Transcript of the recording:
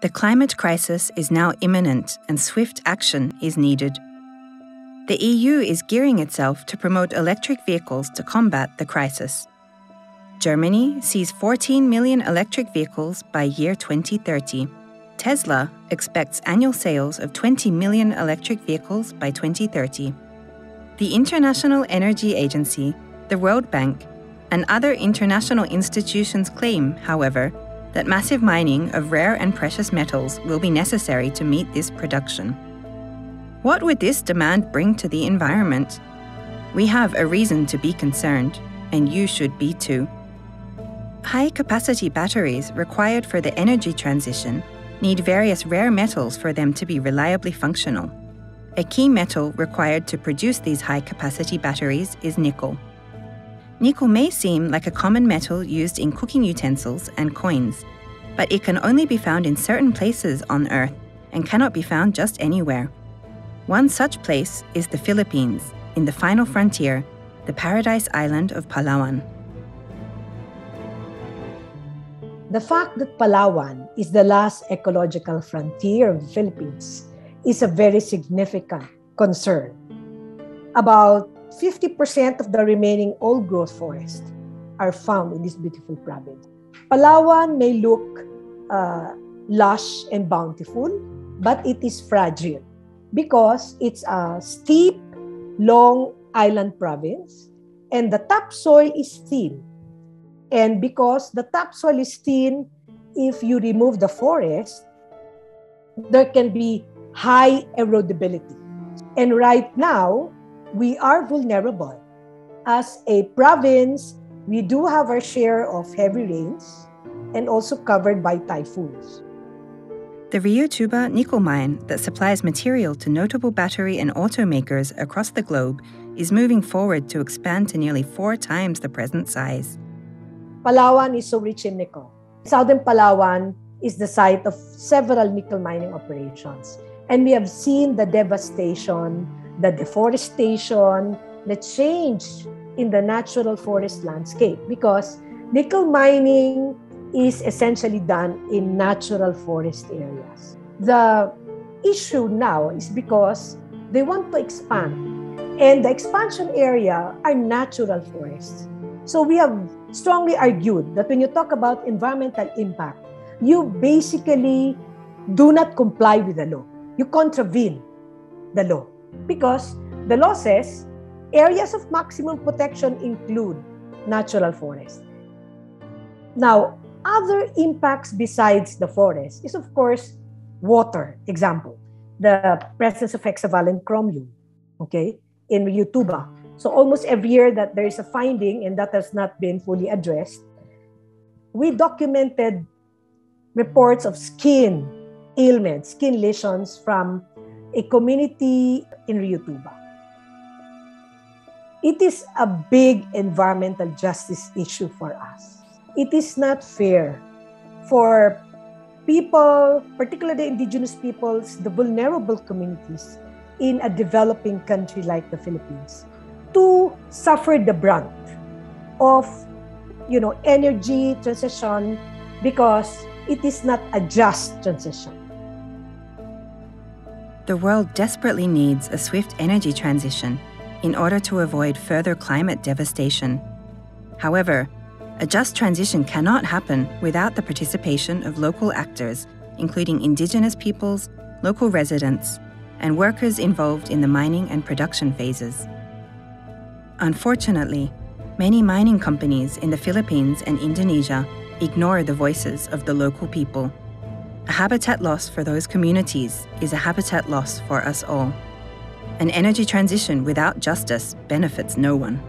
The climate crisis is now imminent and swift action is needed. The EU is gearing itself to promote electric vehicles to combat the crisis. Germany sees 14 million electric vehicles by year 2030. Tesla expects annual sales of 20 million electric vehicles by 2030. The International Energy Agency, the World Bank, and other international institutions claim, however, that massive mining of rare and precious metals will be necessary to meet this production. What would this demand bring to the environment? We have a reason to be concerned, and you should be too. High-capacity batteries required for the energy transition need various rare metals for them to be reliably functional. A key metal required to produce these high-capacity batteries is nickel. Nickel may seem like a common metal used in cooking utensils and coins, but it can only be found in certain places on Earth and cannot be found just anywhere. One such place is the Philippines, in the final frontier, the paradise island of Palawan. The fact that Palawan is the last ecological frontier of the Philippines is a very significant concern. About 50% of the remaining old-growth forests are found in this beautiful province. Palawan may look lush and bountiful, but it is fragile because it's a steep, long island province, and the topsoil is thin. And because the topsoil is thin, if you remove the forest, there can be high erodibility. And right now, we are vulnerable. As a province, we do have our share of heavy rains and also covered by typhoons. The Rio Tuba nickel mine that supplies material to notable battery and automakers across the globe is moving forward to expand to nearly 4 times the present size. Palawan is so rich in nickel. Southern Palawan is the site of several nickel mining operations. And we have seen the devastation, the deforestation, the change in the natural forest landscape because nickel mining is essentially done in natural forest areas. The issue now is because they want to expand, and the expansion area are natural forests. So we have strongly argued that when you talk about environmental impact, you basically do not comply with the law. You contravene the law. Because the law says areas of maximum protection include natural forests. Now, other impacts besides the forest is, of course, water. Example, the presence of hexavalent chromium, in Rio Tuba. So almost every year that there is a finding and that has not been fully addressed, we documented reports of skin ailments, skin lesions from a community in Rio Tuba. It is a big environmental justice issue for us. It is not fair for people, particularly the indigenous peoples, the vulnerable communities in a developing country like the Philippines, to suffer the brunt of, energy transition because it is not a just transition. The world desperately needs a swift energy transition in order to avoid further climate devastation. However, a just transition cannot happen without the participation of local actors, including indigenous peoples, local residents, and workers involved in the mining and production phases. Unfortunately, many mining companies in the Philippines and Indonesia ignore the voices of the local people. A habitat loss for those communities is a habitat loss for us all. An energy transition without justice benefits no one.